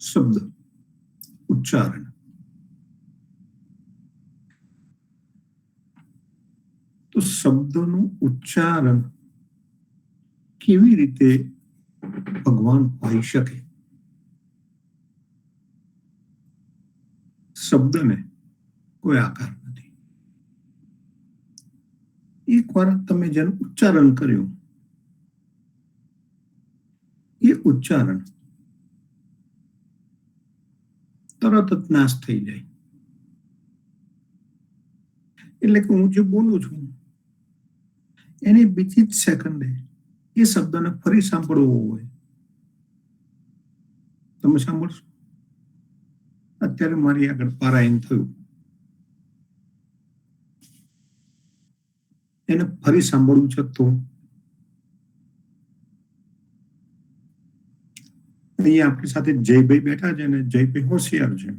શબ્દ ઉચ્ચારણ. તો શબ્દનું ઉચ્ચારણ કેવી રીતે ભગવાન હોઈ શકે? શબ્દને કોઈ આકાર નથી. એકવાર તમે જેનું ઉચ્ચારણ કર્યું એ ઉચ્ચારણ તરત જ નાશ થઈ જાય. એટલે કે હું જે બોલું છું એની બીજી જ સેકન્ડે એ શબ્દને ફરી સાંભળવો હોય તમે સાંભળશો. અત્યારે મારી આગળ પારાયણ થયું, એને ફરી સાંભળવું છે તો અહીંયા આપણી સાથે જયભાઈ બેઠા છે ને જયભાઈ હોશિયાર છે.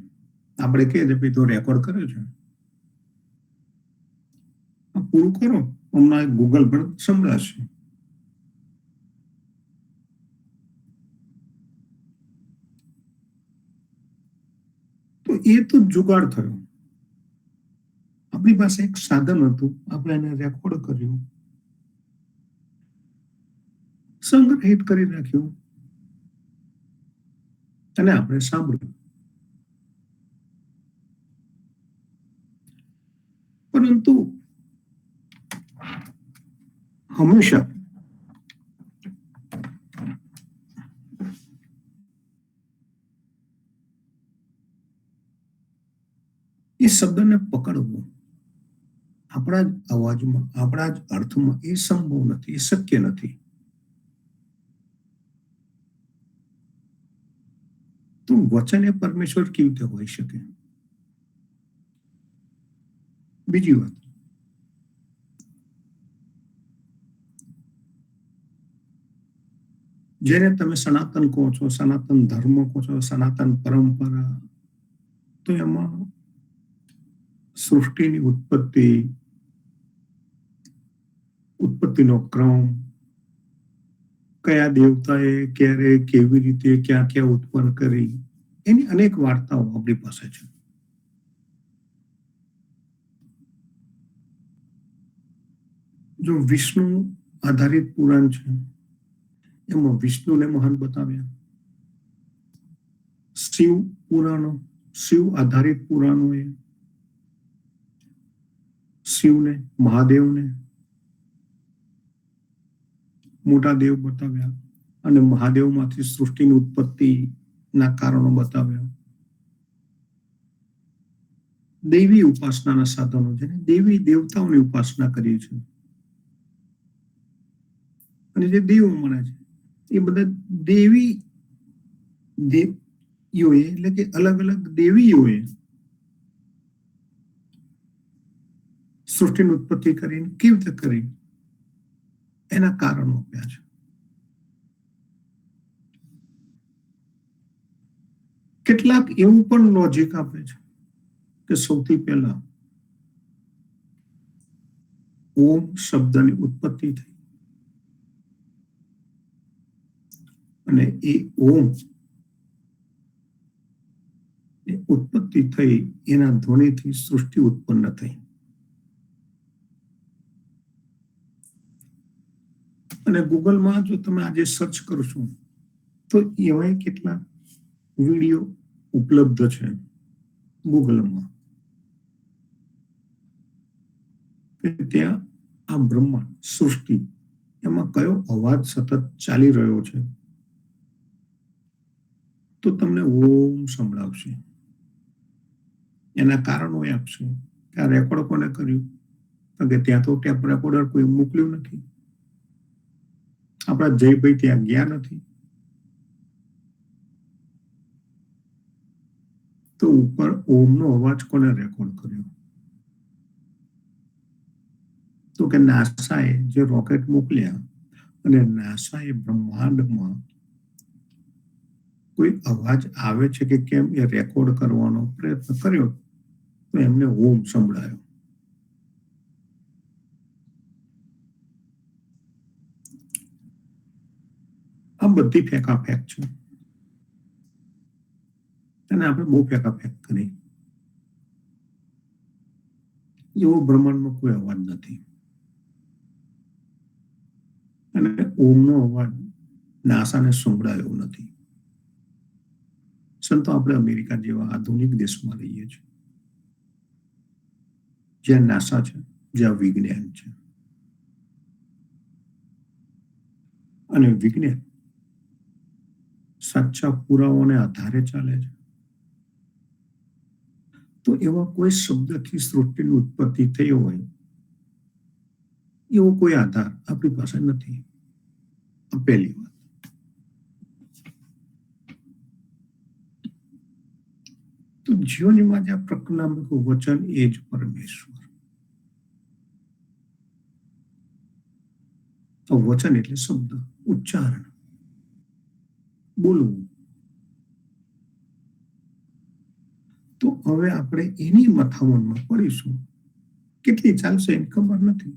આપણે કહીએ ભાઈ તો રેકોર્ડ કર્યો છે, પૂરું કરો, હમણાં ગૂગલ પર સંભળાશે. તો એ તો જુગાડ થયો. આપણી પાસે એક સાધન હતું, આપણે એને રેકોર્ડ કર્યું, સંગ્રહિત કરી રાખ્યું અને આપણે સાંભળ્યું. પરંતુ હંમેશા એ શબ્દને પકડવું આપણા જ અવાજમાં, આપણા જ અર્થમાં એ સંભવ નથી, એ શક્ય નથી. તો વચન એ પરમેશ્વર કેવી રીતે હોઈ શકે? બીજી વાત, જેને તમે સનાતન કહો છો, સનાતન ધર્મ કહો છો, સનાતન પરંપરા, તો એમાં સૃષ્ટિની ઉત્પત્તિનો ક્રમ, કયા દેવતાએ ક્યારે કેવી રીતે ક્યાં ક્યાં ઉત્પન્ન કરી, એની અનેક વાર્તાઓ આપણી પાસે છે. જો વિષ્ણુ આધારિત પુરાણ છે, એમાં વિષ્ણુને મહાન બતાવ્યા. શિવ પુરાણો, શિવ આધારિત પુરાણો એ શિવને, મહાદેવને મોટા દેવ બતાવ્યા અને મહાદેવમાંથી સૃષ્ટિની ઉત્પત્તિના કારણો બતાવ્યા. દૈવી ઉપાસનાના સાધનો છે, દેવી દેવતાઓની ઉપાસના કરીએ છીએ અને જે દેવો મળે છે એ બધા દેવીઓએ, એટલે કે અલગ અલગ દેવીઓએ સૃષ્ટિની ઉત્પત્તિ કરીને કેવી રીતે કરી એના કારણો આપ્યા છે. કેટલાક એવું પણ લોજિક આપે છે કે સૌથી પહેલા ઓમ શબ્દની ઉત્પત્તિ થઈ અને એ ઓમ ઉત્પત્તિ થઈ એના ધ્વનિથી સૃષ્ટિ ઉત્પન્ન થઈ. અને ગૂગલમાં જો તમે આજે સર્ચ કરશો તો એવા કેટલા વિડીયો ઉપલબ્ધ છે ગૂગલમાં કે ત્યાં આ બ્રહ્માંડ, સૃષ્ટિ, એમાં કયો અવાજ સતત ચાલી રહ્યો છે તો તમને ઓમ સંભળાવશે. એના કારણો એ આપશે કે આ રેકોર્ડ કોને કર્યું, કે ત્યાં તો ટેપ રેકોર્ડર કોઈ મોકલ્યું નથી, આપણા જયભાઈ ત્યાં ગયા નથી, તો ઉપર ઓમનો અવાજ કોને રેકોર્ડ કર્યો? તો કે નાસાએ જે રોકેટ મોકલ્યા અને નાસાએ બ્રહ્માંડમાં કોઈ અવાજ આવે છે કે કેમ એ રેકોર્ડ કરવાનો પ્રયત્ન કર્યો તો એમને ઓમ સંભળાયો. આ બધી ફેંકાફેંક છે. અને આપણે બહુ ફેંકાફેંક કરી. એવો બ્રહ્માંડમાં કોઈ અવાજ નથી. અને ઓમનો અવાજ નાસાને સંભળાયો નથી. સંતો આપણે અમેરિકા જેવા આધુનિક દેશમાં રહીએ છીએ, જ્યાં નાસા છે, જ્યાં વિજ્ઞાન છે. અને વિજ્ઞાન સાચા પુરાવાને આધારે ચાલે છે. તો એવા કોઈ શબ્દથી સૃષ્ટિની ઉત્પત્તિ થઈ હોય એવો કોઈ આધાર આપણી પાસે નથી. આ પહેલી વાત. તો જીવનમાં જે પ્રકૃતિનું વચન એ જ પરમેશ્વર. તો વચન એટલે શબ્દ, ઉચ્ચારણ, બોલવું. તો હવે આપણે એની મથામણમાં પડીશું. કેટલી ચાલશે એની ખબર નથી,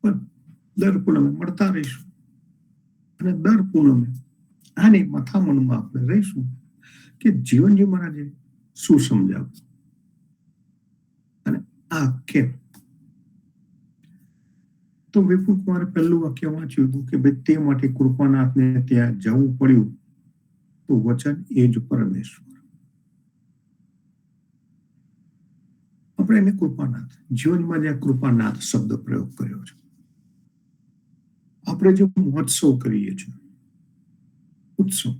પણ દર પૂનમે મળતા રહીશું. અને દર પૂનમે આની મથામણમાં આપણે રહીશું કે જીવનજી મહારાજે શું સમજાવ્યું અને આ કેમ. તો વિપુલ કુમારે પહેલું વાક્ય વાંચ્યું હતું કે ભાઈ તે માટે કૃપાનાથને ત્યાં જવું પડ્યું. તો વચન એ જ પરમેશ્વર. આપણે એને કૃપાનાથ, જીવનમાં જે કૃપાનાથ શબ્દ પ્રયોગ કર્યો છે. આપણે જે મહોત્સવ કરીએ છીએ, ઉત્સવ,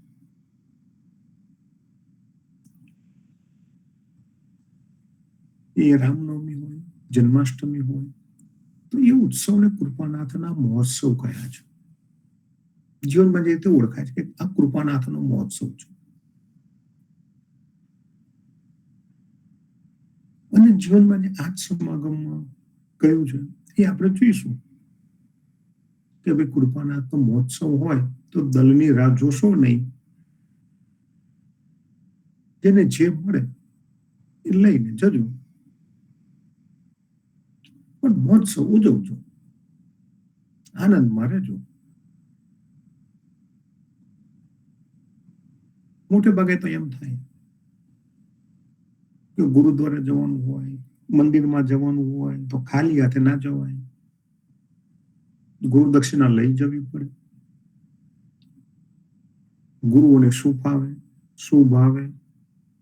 એ રામનવમી હોય, જન્માષ્ટમી હોય, તો એ ઉત્સવને કૃપાનાથના મહોત્સવ કયા છે. જીવનમાં જે રીતે ઓળખાય છે કે આ કૃપાનાથનો મહોત્સવ છે. અને જીવનમાં જે આજ સમાગમમાં કયું છે એ આપણે જોઈશું કે ભાઈ કૃપાનાથનો મહોત્સવ હોય તો દલની રાહ જોશો નહીં. જેને જે મળે એ લઈને જજો, પણ મહોત્સવ ઉજવજો, આનંદમાં રહેજો. મોટે ભાગે તો એમ થાય કે ગુરુદ્વારે જવાનું હોય, મંદિરમાં જવાનું હોય તો ખાલી હાથે ના જવાય. ગુરુ દક્ષિણા લઈ જવી પડે. ગુરુઓને શું ફાવે, શું ભાવે,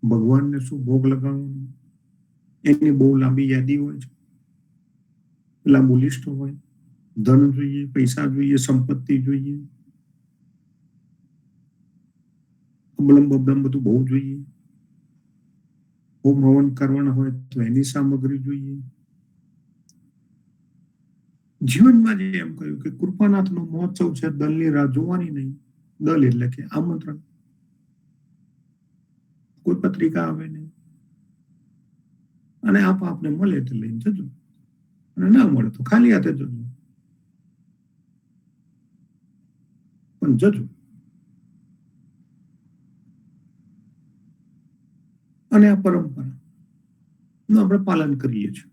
ભગવાનને શું ભોગ લગાવવાનું, એની બહુ લાંબી યાદી હોય છે, લાંબુ લિસ્ટ હોય. ધન જોઈએ, પૈસા જોઈએ, સંપત્તિ જોઈએ, અબલમ બબલમ બધું બહુ જોઈએ. હોમ હવન કરવાના હોય તો એની સામગ્રી જોઈએ. જીવનમાં જે એમ કહ્યું કે કૃપાનાથનો મહોત્સવ છે, દલની રાહ જોવાની નહીં. દલ એટલે કે આમંત્રણ. કોઈ પત્રિકા આવે નહીં, અને આપને મળે એટલે લઈને જજો, અને ના મળે તો ખાલી હાથે જજો, પણ જજો. અને આ પરંપરા નું આપણે પાલન કરીએ છીએ.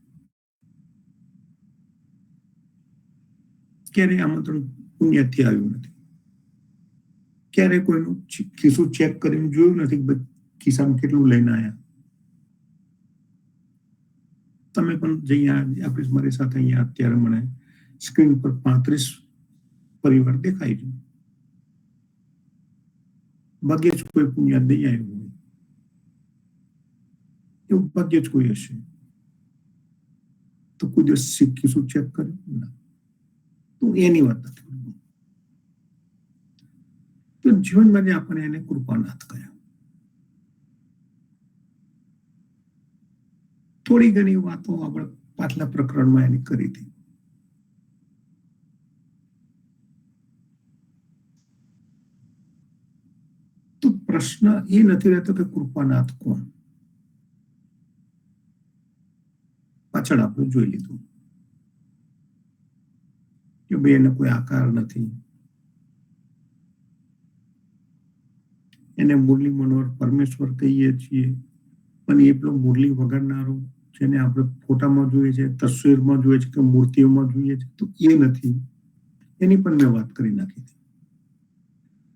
ક્યારેય આમંત્રણ પુણ્યથી આવ્યું નથી. ક્યારે કોઈનું ખિસ્સું ચેક કરીને જોયું નથી કે ખિસ્સામાં કેટલું લઈને આવ્યા. તમે પણ જઈ આપણી મારી સાથે અહીંયા અત્યારે મને સ્ક્રીન પર 35 પરિવાર દેખાય છે. ભાગ્યે જ કોઈ પુણ્ય દઈ આવ્યું હોય, એવું ભાગ્યે જ કોઈ હશે. તો કોઈ દિવસ ખિસ્સું ચેક કર્યું ના, તો એની વાત નથી. તો જીવનમાં જે આપણે એને કૃપાનાથ કહ્યા. થોડી ઘણી વાતો આપણે પાછલા પ્રકરણમાં એની કરી હતી. તો પ્રશ્ન એ નથી રહેતો કે કૃપાનાથ કોણ. પાછળ આપણે જોઈ લીધું કે ભાઈ એને કોઈ આકાર નથી. એને મુરલી મનોહર પરમેશ્વર કહીએ છીએ, પણ એ પેલો મુરલી વગાડનારો જેને આપણે ફોટામાં જોઈએ છે, તસવીરમાં જોઈએ છે, કે મૂર્તિઓમાં જોઈએ છે, તો એ નથી. એની પણ મેં વાત કરી નાખી હતી.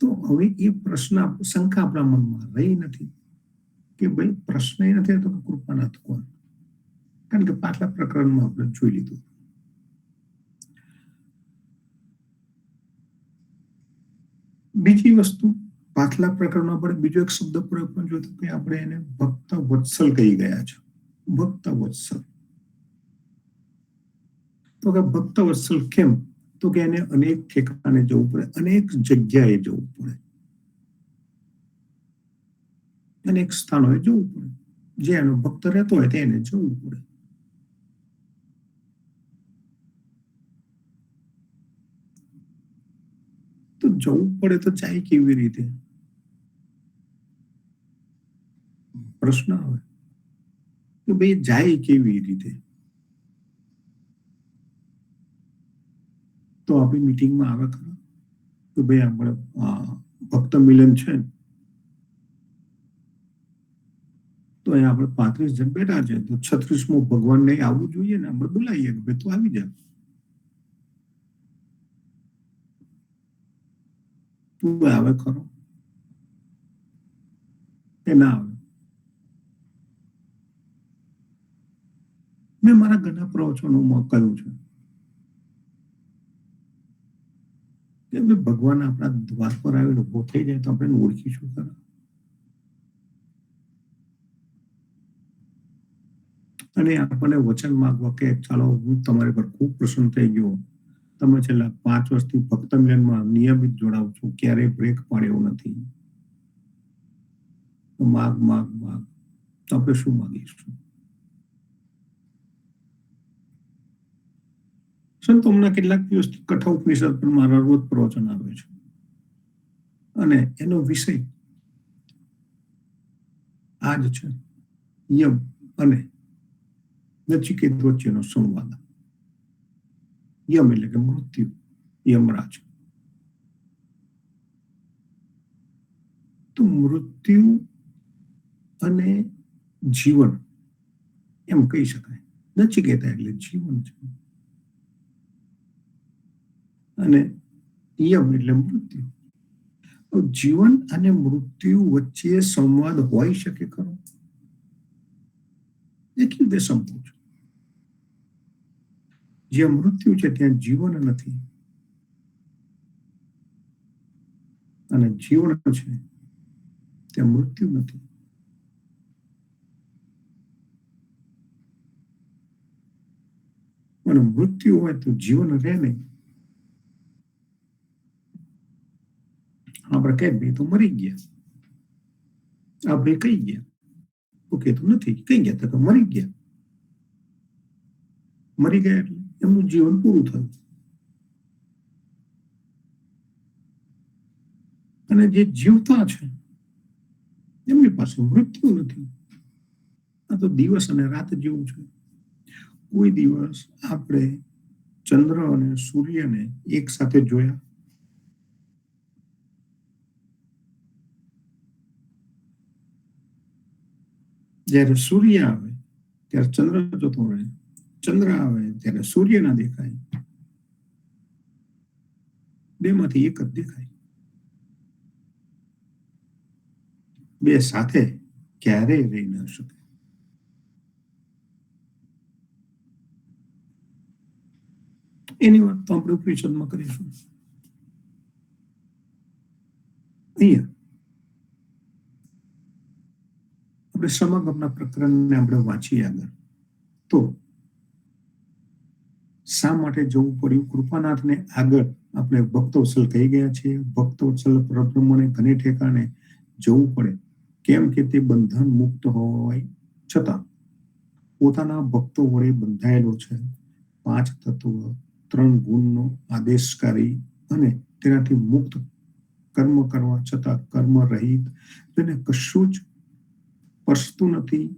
તો હવે એ પ્રશ્ન શંકા આપણા મનમાં રહી નથી કે ભાઈ પ્રશ્ન એ નથી તો કૃપાનાથ કોણ, કારણ કે પાછલા પ્રકરણમાં આપણે જોઈ લીધું. બીજી વસ્તુ, પાછલા પ્રકરણમાં આપણે બીજો એક શબ્દ પ્રયોગ પણ જોયો કે આપણે એને ભક્ત વત્સલ કહી ગયા છે. ભક્ત વત્સલ, તો કે ભક્ત વત્સલ કેમ? તો કે એને અનેક ઠેકાણે જવું પડે, અનેક જગ્યાએ જવું પડે, અનેક સ્થાનોએ જવું પડે, જે એનો ભક્ત રહેતો હોય તેને જવું પડે. તો જવું પડે તો જાય કેવી રીતે? પ્રશ્ન આવે કે ભાઈ જાય કેવી રીતે? તો આપણી મીટિંગમાં આવે ખરા કે ભાઈ આપણે ભક્ત મિલન છે, તો અહીંયા આપણે 35 જણ બેઠા છે, તો 36મો ભગવાનને આવવું જોઈએ ને, આપણે બોલાવીએ કે ભાઈ તું આવી જા, તું આવે ખરો કે ના આવે? મેં મારા ઘણા પ્રવચનોમાં કહ્યું છે કે ભગવાન આપણા દ્વાર પર આવીને ઉભો થઈ જાય તો આપણે ઓળખીશું ખરા? અને આપણને વચન માંગવા કે ચાલો હું તમારી પર ખૂબ પ્રસન્ન થઈ ગયો, તમે છેલ્લા 5 વર્ષથી ભક્ત મિલનમાં નિયમિત જોડાવ છો, ક્યારેય બ્રેક પાડ્યો નથી, તો માગ માગ માગ, તો આપણે શું માગીશું? સંતો હમણાં કેટલાક દિવસથી કઠા ઉપનિષદ પર મારા રોજ પ્રવચન આવે છે, અને એનો વિષય આ જ છે, યમ અને નચિકેત વચ્ચેનો સંવાદ. યમ એટલે કે મૃત્યુ, યમરાજ. તો મૃત્યુ અને જીવન એમ કહી શકાય. નચિકેતા એટલે જીવન છે, અને યમ એટલે મૃત્યુ. જીવન અને મૃત્યુ વચ્ચે સંવાદ હોઈ શકે ખરો? એ કેવી રીતે સમજવું છું? જ્યાં મૃત્યુ છે ત્યાં જીવન નથી, અને જીવન છે ત્યાં મૃત્યુ નથી. અને મૃત્યુ હોય તો જીવન રહે નહીં. આપણે કઈ ભાઈ તો મરી ગયા, આપણે કઈ ગયા, ઓકે તો નથી કઈ ગયા, તો મરી ગયા. મરી ગયા એટલે એમનું જીવન પૂરું થયું. અને જે જીવતા છે એમની પાસે મૃત્યુ નથી. આ તો દિવસ અને રાત જેવું છે. કોઈ દિવસ આપણે ચંદ્ર અને સૂર્યને એક સાથે જોયા? જ્યારે સૂર્ય આવે ત્યારે ચંદ્ર જતો રહે, ચંદ્ર આવે ત્યારે સૂર્ય ના દેખાય, બેમાંથી એક જ દેખાય. બે સાથે ક્યારેય રહી ન શકે. એની વાત તો આપણે ઉપનિષદમાં કરીશું. અહીંયા આપણે સમાગમના પ્રકરણને આપણે વાંચીએ આગળ, તો શા માટે જવું પડ્યું કૃપાનાથને? આગળ આપણે ભક્તવત્સલ કહી ગયા છીએ, ભક્તવત્સલ પરબ્રહ્મને ઘને ઠેકાણે જવું પડે. કેમ કે તે બંધન મુક્ત હોય છતાં પોતાના ભક્તો વડે બંધાયેલો છે. 5 તત્વ, 3 ગુણનો આદેશકારી અને તેનાથી મુક્ત, કર્મ કરવા છતાં કર્મ રહિત, જેને કશું જ સ્પર્શતું નથી,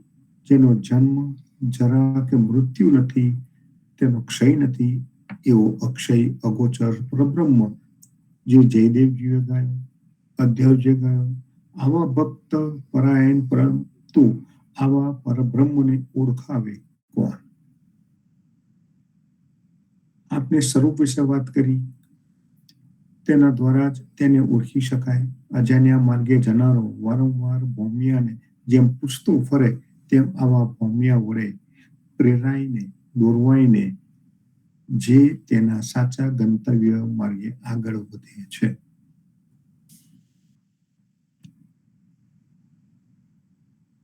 જેનો જન્મ, જરા કે મૃત્યુ નથી, તેનો ક્ષય નથી, એવો અક્ષય અગોચર પરબ્રહ્મ જે જયદેવજીએ ગાયો, અધ્યવજીએ ગાયો, આવા ભક્ત પરાયણ, પરંતુ આવા પરબ્રહ્મને ઓળખાવે કોણ? આપને સ્વરૂપ વિશે વાત કરી, તેના દ્વારા જ તેને ઓળખી શકાય. અજાણ્યા માર્ગે જનારો વારંવાર ભોમિયાને જેમ પૂછતું ફરે તેમ આવા ભોમિયા વડે પ્રેરાઈને દોરવાઈને જે તેના સાચા ગંતવ્ય માર્ગે આગળ વધે છે.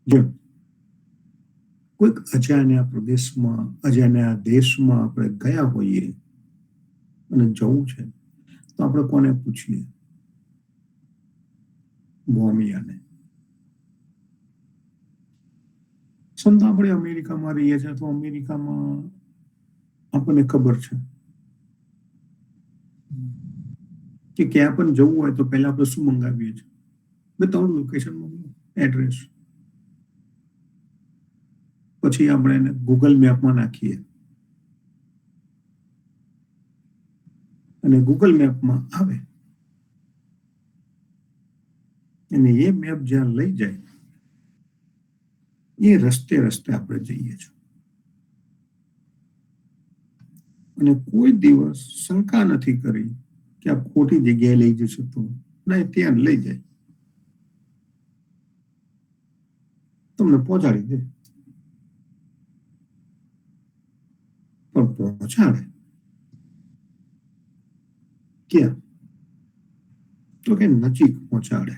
જો કોઈક અજાણ્યા પ્રદેશમાં અજાણ્યા દેશમાં આપણે ગયા હોઈએ અને જવું છે તો આપણે કોને પૂછીએ? ભોમિયાને. સમજો આપણે અમેરિકામાં રહીએ છીએ તો અમેરિકામાં આપણને ખબર છે કે ક્યાં પણ જવું હોય તો પહેલા આપણે શું મંગાવીએ છીએ? તમારું લોકેશન મોકલો, એડ્રેસ. પછી આપણે એને ગૂગલ મેપમાં નાખીએ અને ગૂગલ મેપમાં આવે અને એ મેપ જ્યાં લઈ જાય એ રસ્તે રસ્તે આપણે જઈએ છીએ અને કોઈ દિવસ શંકા નથી કરી કે આ ખોટી જગ્યાએ લઈ જશે તો ના, ત્યાં લઈ જાય, તમને પહોંચાડી દે. પણ પહોંચાડે ક્યાં? તો કે નજીક પહોંચાડે.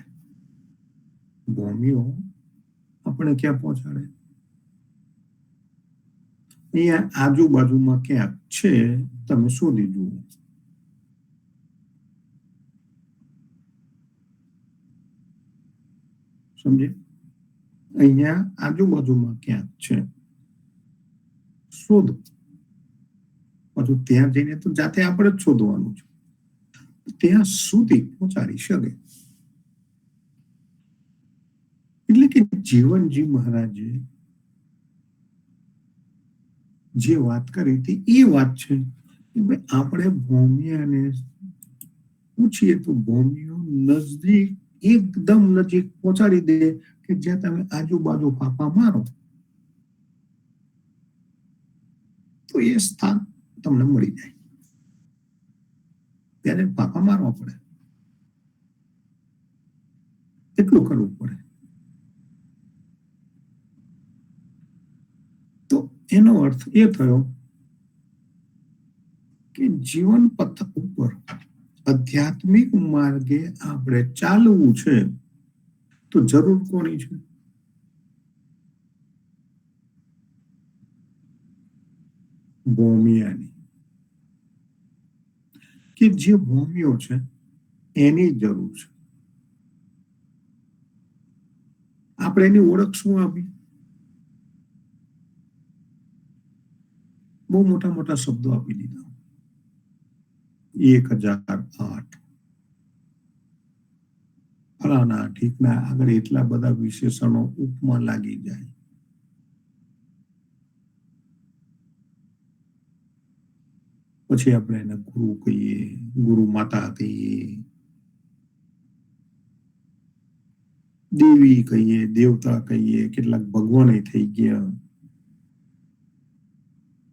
ભોમિયો આપણે ક્યાં પહોંચાડે? અહીંયા આજુબાજુમાં ક્યાંક છે, તમે શોધી જુઓ. સમજે? અહીંયા આજુબાજુમાં ક્યાંક છે, શોધો. પાછું ત્યાં જઈને તો જાતે આપણે જ શોધવાનું છે. ત્યાં સુધી પહોંચાડી શકે. એટલે કે જીવનજી મહારાજે જે વાત કરી હતી એ વાત છે કે ભાઈ આપણે ભોમિયાને પૂછીએ તો ભોમિયો નજદીક એકદમ નજીક પહોંચાડી દે કે જ્યાં તમે આજુબાજુ ફાંફા મારો તો એ સ્થાન તમને મળી જાય. ત્યારે ફાંફા મારવા પડે, એટલું કરવું પડે. તો એનો અર્થ એ થયો કે જીવન પથ ઉપર આધ્યાત્મિક માર્ગે આપણે ચાલવું છે તો જરૂર કોની છે? ભોમિયાની. કે જે ભોમિયો છે એની જરૂર છે. આપણે એની ઓળખ શું આપી? બહુ મોટા મોટા શબ્દો આપી દીધા. 1008 ફલાના ઠીકના આગળ એટલા બધા વિશેષણો ઉપમાં લાગી જાય. પછી આપણે એને ગુરુ કહીએ, ગુરુ માતા કહીએ, દેવી કહીએ, દેવતા કહીએ, કેટલાક ભગવાન થઈ ગયા.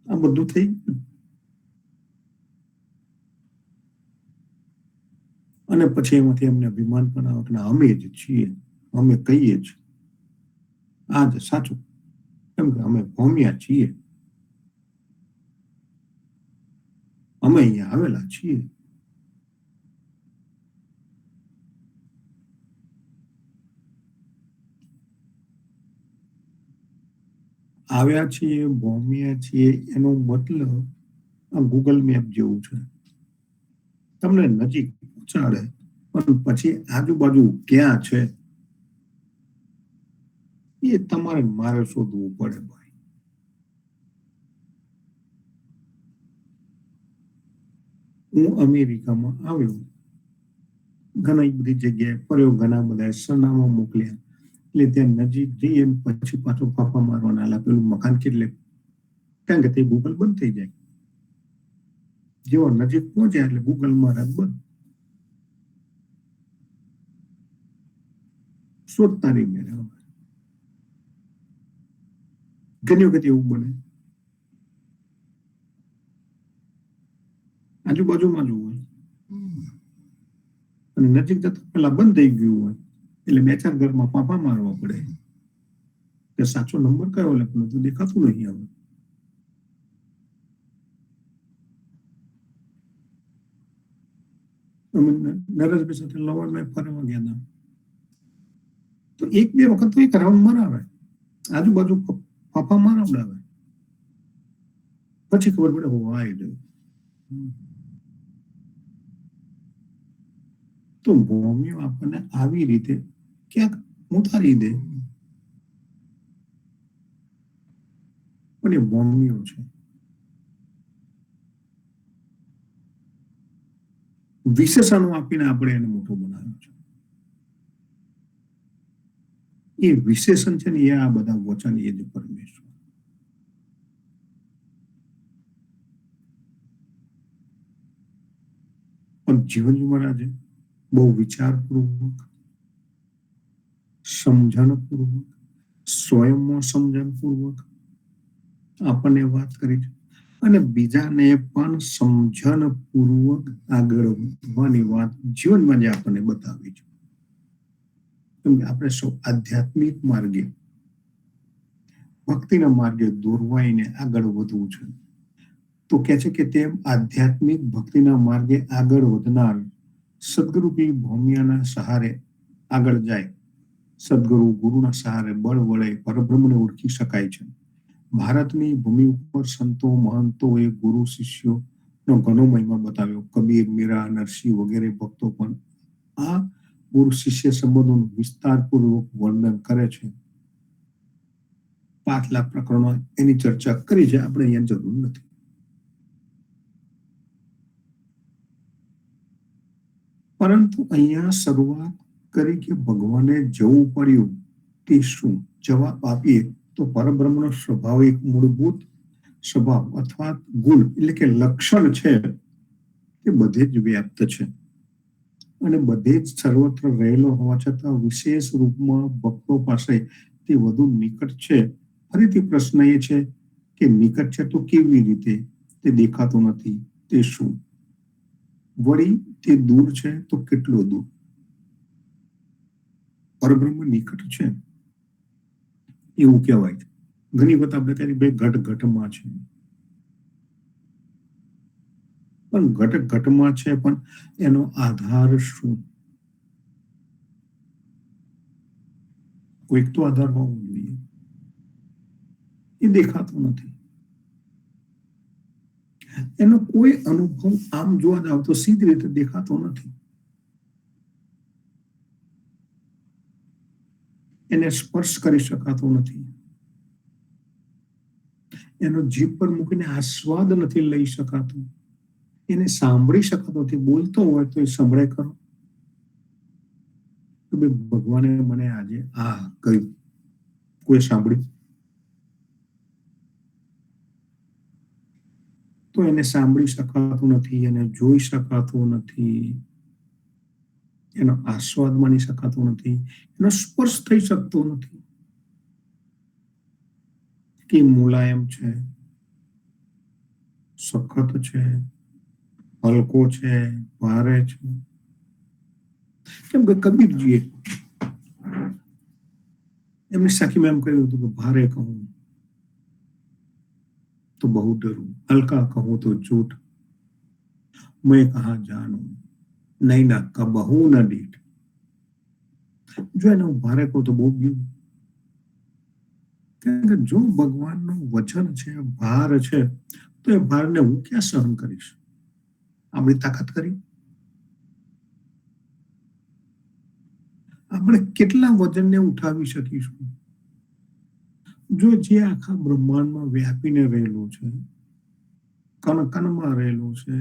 આ બધું થઈ ગયું. અને પછી એમાંથી અમને અભિમાન પણ આવે કે અમે જ છીએ, અમે કહીએ જ આ જ સાચું, કેમ કે અમે ભોમિયા છીએ, અમે અહીંયા આવેલા છીએ. આવ્યા છીએ, ભોમિયા છીએ એનો મતલબ આ ગૂગલ મેપ જેવું છે. તમને નજીક પહોંચાડે પણ પછી આજુબાજુ ક્યાં છે એ તમારે મારે શોધવું પડે. ભાઈ, હું અમેરિકામાં આવ્યો, ઘણી બધી જગ્યાએ ફર્યો, ઘણા બધા સરનામા મોકલ્યા, એટલે ત્યાં નજીક જઈએ પછી પાછો ફાફા મારવાના પેલું મકાન કેટલે, કારણ કે તે ગૂગલ બંધ થઈ જાય. જેવો નજીક પહોંચ્યા એટલે ગૂગલ મહારાજ બંધ. શોધતા નહીં મેળવે. ઘણી વખત એવું બને આજુબાજુમાં જ હોય અને નજીક જતા પેલા બંધ થઈ ગયું હોય એટલે બે ચાર ઘરમાં પાપા મારવા પડે કે સાચો નંબર કયો લખેલો તો દેખાતું નહીં આવે. અમે નરેશભાઈ સાથે લવાડમાં ફરવા ગયા હતા તો એક બે વખત તો એક રાઉન્ડ મરાવે, આજુબાજુ ફાફા મારાવડાવે, પછી ખબર પડે હું આવી ગયું. તો ભૂમિઓ આપણને આવી રીતે ક્યાંક ઉતારી દે, પણ એ ભૂમિઓ છે. વિશેષણો આપીને આપણે એને મોટો બનાવ્યો છે. એ વિશેષણ છે ને એ આ બધા વચન એ જ પરમેશ્વર. પણ જીવનજી મહારાજે બહુ વિચારપૂર્વક, સમજણપૂર્વક, સ્વયંમાં સમજણપૂર્વક આપણને વાત કરી છે અને બીજાને પણ સમજણપૂર્વક આગળ વધવાની વાત જીવનમાં જે આપણને બતાવી છે. આપણે સૌ આધ્યાત્મિક માર્ગે, ભક્તિના માર્ગે દોરવાઈને આગળ વધવું છે. તો કે છે કે તેમ આધ્યાત્મિક ભક્તિના માર્ગે આગળ વધનાર સદગુરુની ભૂમિયાના સહારે આગળ જાય. સદગુરુ ગુરુના સહારે બળ વડે પરબ્રહ્મને ઓળખી શકાય છે. ભારતની ભૂમિ ઉપર સંતો મહંતોએ ગુરુ શિષ્યોનો ઘણો મહિમા બતાવ્યો. કબીર, મીરા, નરસિંહ વગેરે ભક્તો પણ આ ગુરુ શિષ્ય સંબંધોનું વિસ્તારપૂર્વક વર્ણન કરે છે. પાછલા પ્રકરણો એની ચર્ચા કરી છે, આપણે અહીંયા જરૂર નથી. પરંતુ અહીંયા શરૂઆત કરી કે ભગવાને જવું પડ્યું તે શું? જવાબ આપીએ તો પરબ્રહ્મનો સ્વાભાવિક મૂળભૂત સ્વભાવ અથવા ગુણ એટલે કે લક્ષણ છે તે બધે જ વ્યાપ્ત છે અને બધે જ સર્વત્ર રહેલો હોવા છતાં વિશેષ રૂપમાં ભક્તો પાસે તે વધુ નિકટ છે. ફરીથી પ્રશ્ન એ છે કે નિકટ છે તો કેવી રીતે? તે દેખાતો નથી, તે શું? વળી તે દૂર છે તો કેટલો દૂર? પરબ્રહ્મ નિકટ છે એવું કહેવાય છે. ઘણી વખત આપણે કહીએ ભાઈ ઘટ ઘટમાં છે, પણ ઘટ ઘટમાં છે પણ એનો આધાર શું? કોઈક તો આધાર હોવો જોઈએ, એ દેખાતો નથી. એનો કોઈ અનુભવ આમ જોવા જાવ તો સીધી રીતે દેખાતો નથી. એને સ્પર્શ કરી શકાતો નથી, એનો જીભ પર મૂકીને આસ્વાદ નથી લઈ શકાતો, એને સાંભળી શકાતો નથી. બોલતો હોય તો એ સંભળાય કરો કે ભગવાને મને આજે આ કહ્યું, કોઈ સાંભળ્યું? તો એને સાંભળી શકાતું નથી, એને જોઈ શકાતું નથી, એનો આસ્વાદ માણી શકાતો નથી, એનો સ્પર્શ થઈ શકતો નથી. કે મુલાયમ છે, સખત છે, હલકો છે, ભારે છે. કેમ કે કબીરજીએ એમની સાખીમાં એમ કહ્યું હતું કે ભારે કહું તો બહુ ડરું, હલકા કહું તો झूठ, मैं कहा जानू, નહીં ના કબહુ ન દીઠ. જો એને હું ભારે કહું તો બહુ ગયું. કારણ કે જો ભગવાનનું વચન છે, ભાર છે, તો એ ભારને હું ક્યાં સહન કરીશ? આપણી તાકાત કરી? આપણે કેટલા વજનને ઉઠાવી શકીશું? જો જે આખા બ્રહ્માંડમાં વ્યાપીને રહેલું છે, કણ કણમાં રહેલું છે,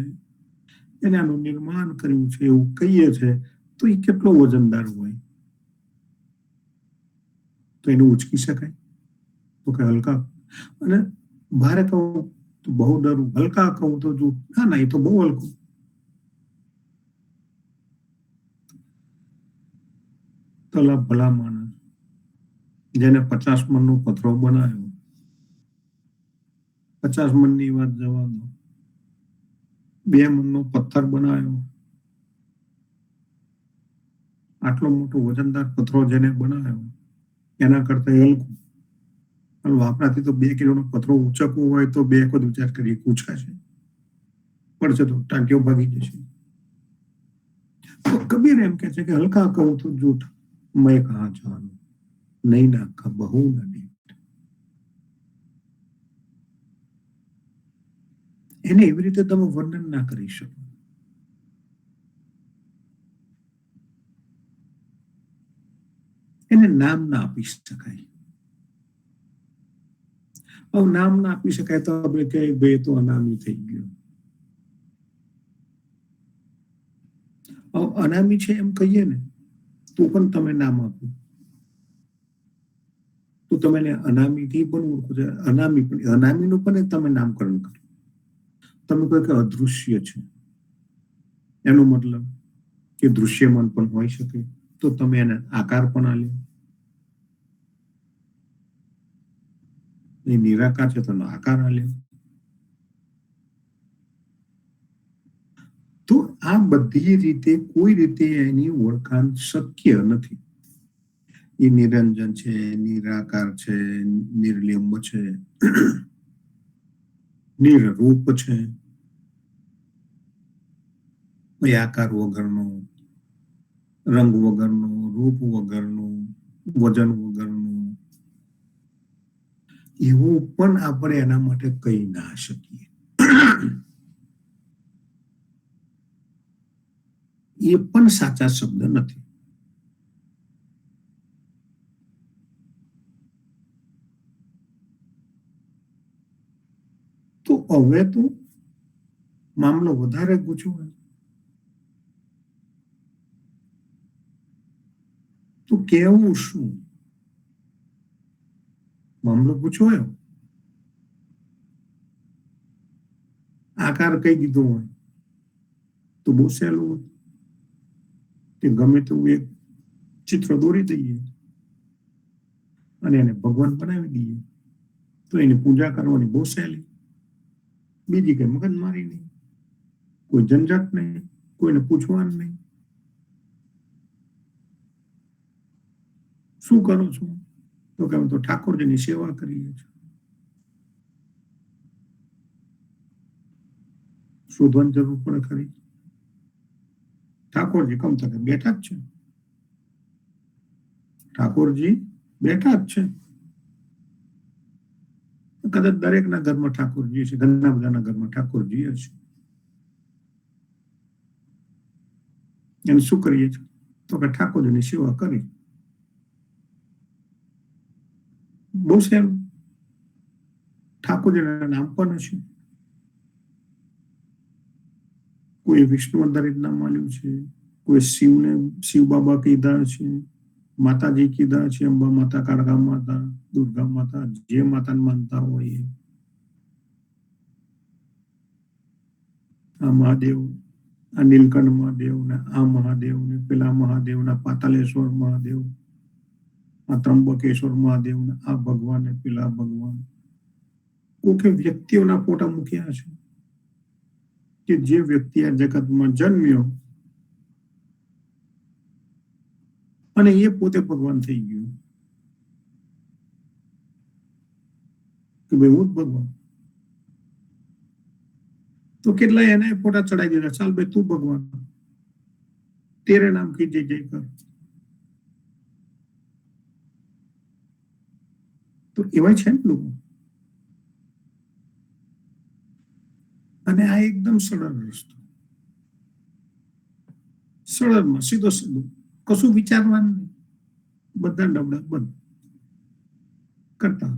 એને આનું નિર્માણ કર્યું છે એવું કહીએ છે, તો એ કેટલો વજનદાર હોય? તો એને ઉચકી શકાય? તો કે હલકા. અને ભારે કહું તો બહુ ડરું, હલકા કહું તો જો ના ના એ તો બહુ હલકું. તલા ભલા માણસ જેને 50 મણનો પથરો બનાવ્યો, 50 મણની વાત જવા દો, 2 મણનો પથ્થર બનાવ્યો, આટલો મોટો વજનદાર પથરો જેને બનાવ્યો એના કરતા હલકું. આપણાથી તો 2 કિલોનો પથરો ઉચકવો હોય તો બે વખત વિચાર કરીએ, ઉચકાશે, પડશે તો ટાંટીઓ ભાગી જશે. તો કબીર એમ કે છે કે હલકા કહું તો જૂઠ, મેં કહા જાનું, નહીં નાખા બહુ ના દીઠ. એને એવી રીતે તમે વર્ણન ના કરી શકો. એને નામ ના આપી શકાય. હવે નામ ના આપી શકાય તો આપણે કે ભાઈ તો અનામી થઈ ગયો. હવે અનામી છે એમ કહીએ ને તો પણ તમે નામ આપો તો તમે અનામીથી પણ ઓળખો છો. અનામીનું પણ તમે નામકરણ કરો. તમે કહો કે અદૃશ્ય છે, એનો મતલબ કે દૃશ્યમાન પણ હોઈ શકે, તો તમે એને આકાર પણ આલ્યો. એ નિરાકાર છે તો આકાર આલ્યો. તો આ બધી રીતે કોઈ રીતે એની ઓળખાણ શક્ય નથી. એ નિરંજન છે, નિરાકાર છે, નિર્લિંબ છે, નિર્રૂપ છે, આકાર વગરનો, રંગ વગરનો, રૂપ વગરનો, વજન વગરનો, એવું પણ આપણે એના માટે કહી ના શકીએ. એ પણ સાચા શબ્દ નથી. તો હવે તો મામલો વધારે ગૂંચવાય. તો કેવું શું? મામલો ગૂંચવાયો. આકાર કહી દીધો હોય તો બહુ સહેલું હોય કે ગમે તેવું એક ચિત્ર દોરી દઈએ અને એને ભગવાન બનાવી દઈએ તો એની પૂજા કરવાની બહુ સહેલી. બીજી કઈ મગજમારી નહીં, કોઈ ઝંઝટ નહીં, કોઈને પૂછવાનું નહીં. શું કરો છો? તો કે અમે તો ઠાકોરજીની સેવા કરીએ છીએ. શોધવાની જરૂર પડે ખરી? ઠાકોરજી કમ થકે બેઠા જ છે. ઠાકોરજી બેઠા જ છે. કદાચ દરેકના ઘરમાં ઠાકોરજી છે, ઘણા બધાના ઘરમાં ઠાકોરજી છે. એને શું કરીએ છીએ? તો કે ઠાકોરજીની સેવા કરી. બહુ સહેલું. ઠાકોરજીના નામ પણ છે. કોઈ વિષ્ણુ આધારિત નામ આલ્યું છે, કોઈ શિવને શિવ બાબા કીધા છે, માતાજી કીધા છે, અંબા માતા, કાળકા માતા, દુર્ગા માતા, જે માતાને માનતા હોય. આ મહાદેવ, આ નીલકંઠ મહાદેવ ને આ મહાદેવ ને પેલા મહાદેવ ના પાતાલેશ્વર મહાદેવ, આ ત્રંબકેશ્વર મહાદેવ ને આ ભગવાન ને પેલા ભગવાન. કોઈ વ્યક્તિઓના ફોટા મૂક્યા છે કે જે વ્યક્તિ આ જગતમાં જન્મ્યો અને એ પોતે ભગવાન થઈ ગયો કે ભાઈ હું જ ભગવાન. તો કેટલા એને ફોટા ચડાવી દીધા, ચાલ ભાઈ તું ભગવાન, તેરે નામ કી જય જય કર. તો એવા છે ને લોકો. અને આ એકદમ સરળ રસ્તો, સરળમાં સીધો સીધો, કશું વિચારવાનું નહીં, બધા ડબડા બંધ કરતા.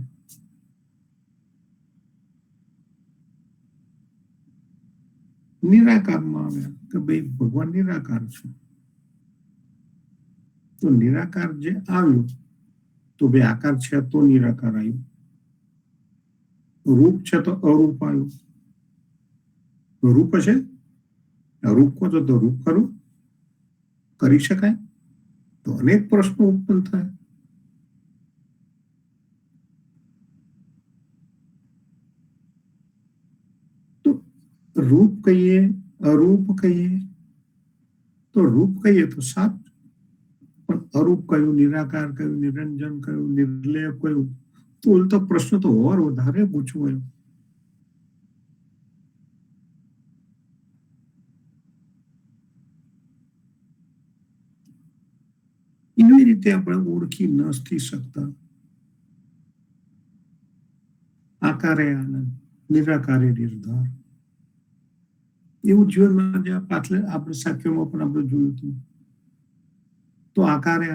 નિરાકારમાં આવ્યા કે ભાઈ ભગવાન નિરાકાર છે. તો નિરાકાર જે આવ્યું તો ભાઈ આકાર છે તો નિરાકાર આવ્યું, રૂપ છે તો અરૂપ આવ્યું. રૂપ છે, રૂપ કહો તો રૂપ ખરું કરી શકાય? તો અનેક પ્રશ્નો ઉત્પન્ન થાય. તો રૂપ કહીએ, અરૂપ કહીએ, તો રૂપ કહીએ તો સાત, અરૂપ કયું, નિરાકાર કયું, નિરંજન કયું, નિર્લેપ કયું, તો ઉલટો પ્રશ્ન તો ઓર વધારે પૂછવો એમ. એવી રીતે આપણે ઓળખી નથી શકતા. આકારે આનંદ, નિરાકારે નિર્ધાર. એવું જીવનમાં જે આપણે સાખ્યોમાં પણ આપણે જોયું હતું. તો આકારે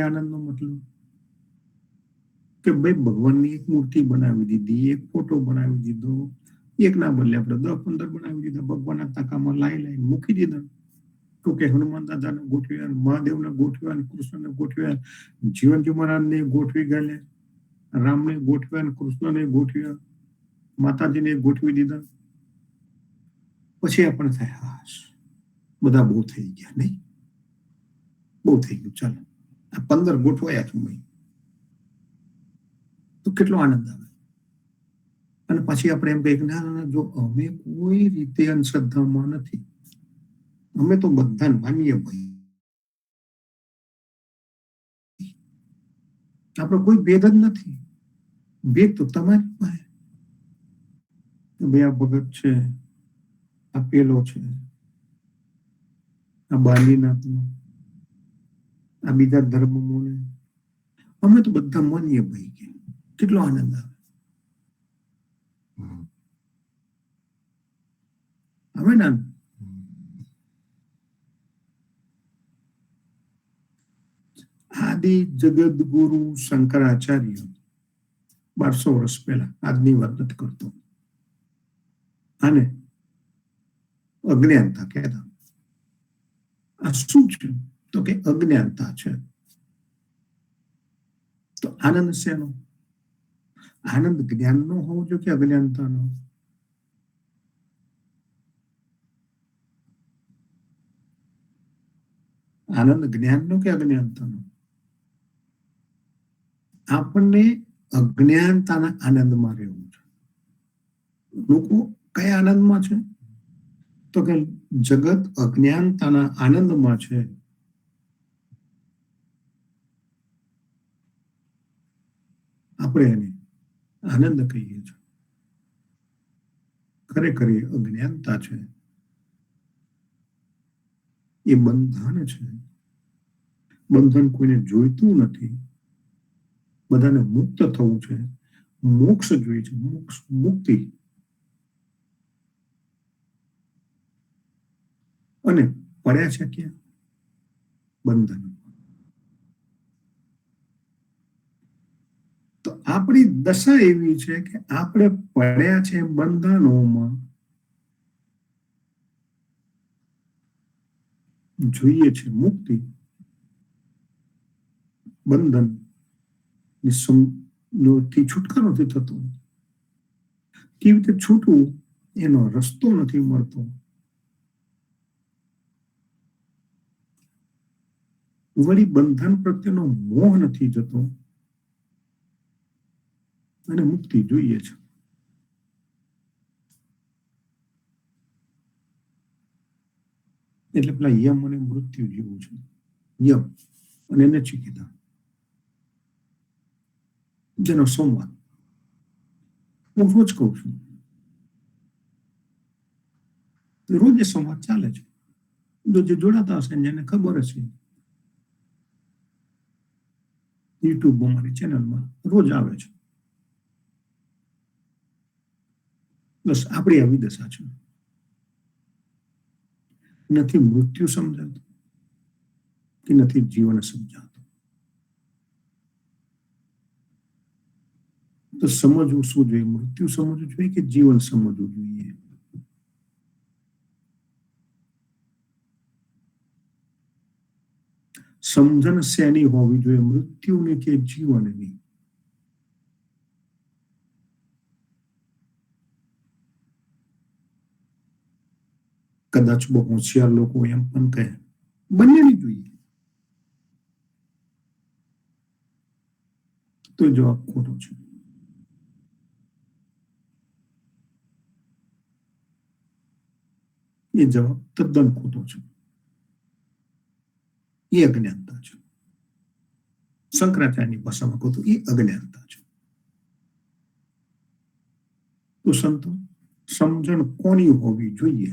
આનંદનો મતલબ કે ભાઈ ભગવાનની એક મૂર્તિ બનાવી દીધી, એક ફોટો બનાવી દીધો, એક ના બદલે આપણે 10-15 બનાવી દીધા, ભગવાનના તાકામાં લાઈ મૂકી દીધા. તો કે હનુમાન દાદાને ગોઠવ્યા, મહાદેવને ગોઠવ્યા, કૃષ્ણને ગોઠવ્યા, જીવનજી મહારાજને ગોઠવી ગયા, રામને ગોઠવ્યા, કૃષ્ણને ગોઠવ્યા, માતાજીને ગોઠવી દીધા. પછી આપણે થાય હાશ, બધા બહુ થઈ ગયા નહીં, બહુ થઈ ગયું, ચાલો આ 15 ગોઠવાયા છું ભાઈ, તો કેટલો આનંદ આવે. અને પછી આપણે એમ કહીએ કે ના, જો અમે કોઈ રીતે અંધશ્રદ્ધામાં નથી, અમે તો બધા માનીએ ભાઈ, આપણો કોઈ ભેદ જ નથી. ભેદ તો તમારી પાસે, ભાઈ આ ભગત છે, આ પેલો છે, આ બાલીનાથનો, આ બીજા ધર્મોને, અમે તો બધા માનીએ ભાઈ, કે કેટલો આનંદ આવે. હવે ના આદિ જગત ગુરુ શંકરાચાર્ય 1200 વર્ષ પહેલા, આજની વાત નથી કરતો, આને અજ્ઞાનતા કહેતા. આ શું છે? તો કે અજ્ઞાનતા છે. તો આનંદ શેનો? આનંદ જ્ઞાનનો હોવો જોઈએ કે અજ્ઞાનતાનો? આનંદ જ્ઞાનનો કે અજ્ઞાનતાનો? આપણને અજ્ઞાનતાના આનંદમાં રહેવું છે. લોકો કયા આનંદમાં છે? તો કે જગત અજ્ઞાનતાના આનંદમાં છે. આપણે એને આનંદ કહીએ છીએ. ખરેખર એ અજ્ઞાનતા છે, એ બંધન છે. બંધન કોઈને જોઈતું નથી, બધાને મુક્ત થવું છે, મોક્ષ જોઈએ છે, મોક્ષ, મુક્તિ. અને પડ્યા છે ક્યાં? બંધન. તો આપણી દશા એવી છે કે આપણે પડ્યા છે બંધનોમાં, જોઈએ છે મુક્તિ. બંધન થી છુટકારો નથી થતો. કેવી રીતે છૂટવું એનો રસ્તો નથી મળતો. વળી બંધન પ્રત્યેનો મોહ નથી જતો, અને મુક્તિ જોઈએ છે. એટલે પેલા યમ અને મૃત્યુ જેવું છે. યમ અને નચિકેતા, જેનો સંવાદ હું રોજ કહું છું, રોજ એ સંવાદ ચાલે છે. જે જોડાતા હશે જેને ખબર હશે, યુટ્યુબમાં મારી ચેનલમાં રોજ આવે છે. બસ આપણી આવી દશા છે. નથી મૃત્યુ સમજાતું કે નથી જીવન સમજાતું. તો સમજવું શું જોઈએ? મૃત્યુ સમજવું જોઈએ કે જીવન સમજવું જોઈએ? સમજણ શેની હોવી જોઈએ? મૃત્યુની કે જીવનની? કદાચ બહુ હોશિયાર લોકો એમ પણ કહે બંનેની જોઈએ, તો જવાબ ખોટો છે. એ જવાબ તદ્દન ખોટો છે. એ અજ્ઞાનતા છે. શંકરાચાર્યની ભાષામાં કહું તો એ અજ્ઞાનતા છે. તો સંતો સમજણ કોની હોવી જોઈએ?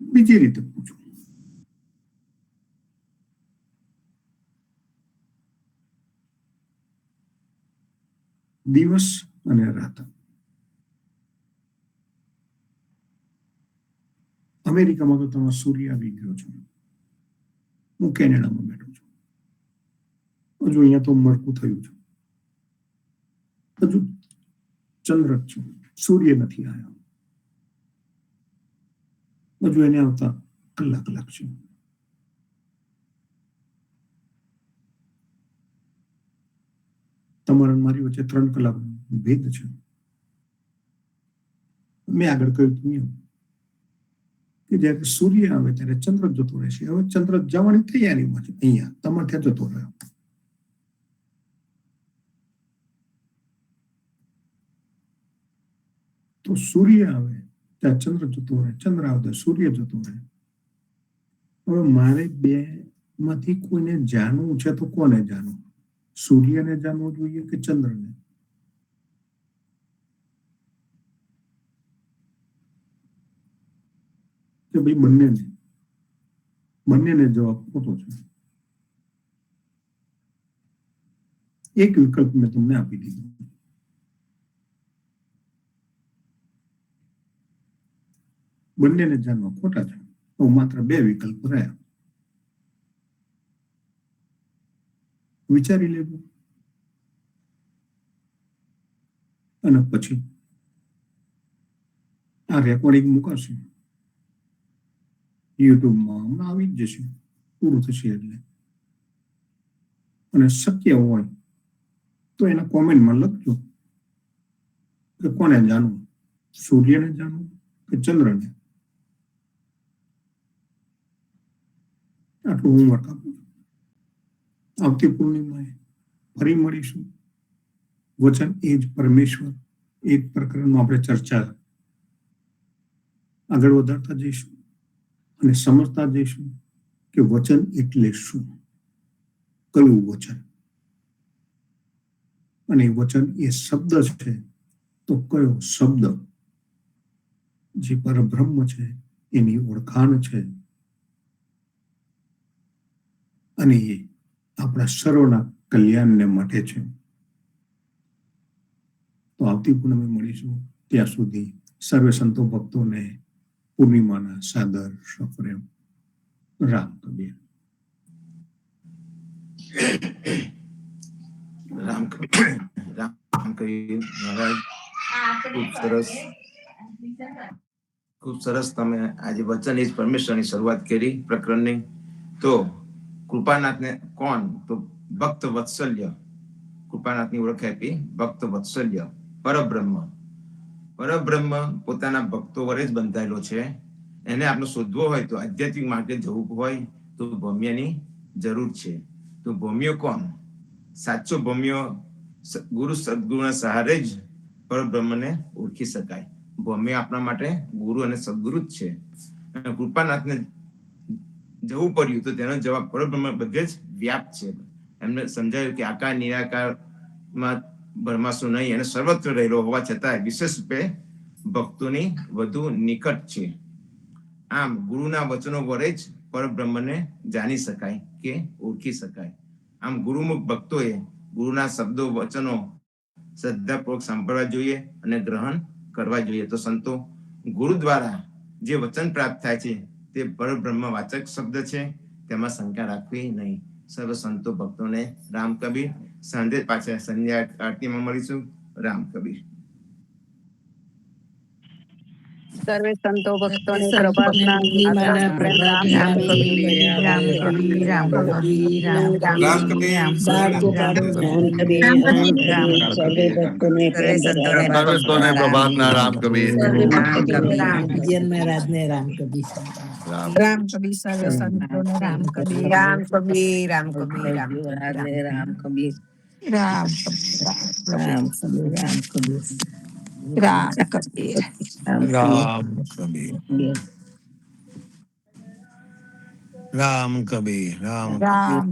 બીજી રીતે પૂછો. દિવસ અને રાત. અમેરિકામાં તો તમારો સૂર્ય આવી ગયો છે. હું કેનેડામાં બેઠો છું. હજુ અહીંયા તો મરકું થયું છે. હજુ ચંદ્ર છે, સૂર્ય નથી આવ્યો. હજુ એને આવતા કલાક લાગશે. તમારા મારી વચ્ચે 3 કલાક ભેદ છે. મેં આગળ કહ્યું હતું કે જયારે સૂર્ય આવે ત્યારે ચંદ્ર જતો રહેશે. હવે ચંદ્ર જવાની તૈયારીમાં છે. અહીંયા તમારે ત્યાં જતો રહ્યો. તો સૂર્ય આવે ત્યાં ચંદ્ર જતો રહે, ચંદ્ર આવે ત્યાં સૂર્ય જતો રહે. હવે મારે બે માંથી કોઈને જાણવું છે તો કોને જાણવું? સૂર્યને જાણવું જોઈએ કે ચંદ્રને? કે ભાઈ બંનેને જવાબ ખોટો છે. એક વિકલ્પ મેં તમને આપી દીધો. બંનેને જાણવા ખોટા છે. તો માત્ર 2 વિકલ્પ રહ્યા. વિચારી લેવું અને પછી આ રેકોર્ડિંગ મુકાશે યુટ્યુબમાં. હમણાં આવી જ જશે, પૂરું થશે એટલે. અને શક્ય હોય તો એના કોમેન્ટમાં લખજો કે કોને જાણવું, સૂર્યને જાણવું કે ચંદ્રને. આટલું હોમવર્ક આપું છું. આવતી પૂર્ણિમાએ ફરી મળીશું. વચન એ જ પરમેશ્વર, એક પ્રકરણમાં આપણે ચર્ચા આગળ વધારતા જઈશું અને સમજતા જઈશું કે વચન એટલે શું, કયું વચન. અને વચન એ શબ્દ છે તો કયો શબ્દ જે પરબ્રહ્મ છે એની ઓળખાણ છે અને એ આપણા સર્વના કલ્યાણને માટે છે. તો આવતી પૂનમે મળીશું. ત્યાં સુધી સર્વે સંતો ભક્તોને પૂર્ણિમાના સાદર સપ્રેમ. રામ કબીર. રામ કબીર મહારાજ, ખૂબ સરસ તમે આજે વચન એ જ પરમેશ્વરની શરૂઆત કરી પ્રકરણની. તો કૃપાનાથને કોણ? તો ભક્ત વત્સલ્ય. કૃપાનાથની ઓળખ આપી ભક્ત વત્સલ્ય, પરબ્રહ્મ. પરબ્રહ્મ પોતાના ભક્તો વડે જ બંધાયેલો છે. એને આપણે શોધવો હોય તો આધ્યાત્મિક માટે જવું હોય તો ભૌમ્યની જરૂર છે. તો ભૌમ્ય કોણ? સાચો ભૌમ્ય ગુરુ સદગુરુના સહારે જ પરબ્રહ્મને ઓળખી શકાય. ભૌમ્ય આપણા માટે ગુરુ અને સદગુરુ જ છે. અને કૃપાનાથને જવું પડ્યું તો તેનો જવાબ પરબ્રહ્મ બધે જ વ્યાપ્ત છે. એમને સમજાયું કે આકાર નિરાકારમાં ભરમાશું નહીં અને સર્વત્ર રહેલો હોવા છતાં વિશેષ રૂપે ભક્તોની વધુ નિકટ છે. આમ ગુરુના વચનો વડે જ પરબ્રહ્મને જાણી શકાય કે ઓળખી શકાય. આમ ગુરુમુખ ભક્તોએ ગુરુના શબ્દો વચનો શ્રદ્ધાપૂર્વક સાંભળવા જોઈએ અને ગ્રહણ કરવા જોઈએ. તો સંતો, ગુરુ દ્વારા જે વચન પ્રાપ્ત થાય છે તે પરબ્રહ્મ વાચક શબ્દ છે, તેમાં શંકા રાખવી નહીં. સર્વ સંતો ભક્તોને રામ કબીર. સાંજે પાછા સંધ્યા આરતીમાં મળીશું. રામ કબીર. સર્વે સંતો ભક્તોને પ્રભાતના પ્રેમ. રામ કબીર. રામ કબીર. રામ કબીર. રામ કબીર. રામ કબીર. સર્વે ભક્તોને પ્રભાતના રામ કબીર. મહારાજને રામ કબીર. રામ કબીર. સર્વે સંતોને રામ કબીર. રામ કબીર. રામ કબીર. રામ કબીર. રામ કબીર. રામ કબીર. રામ કબીર. રામ કબીર રામ રામ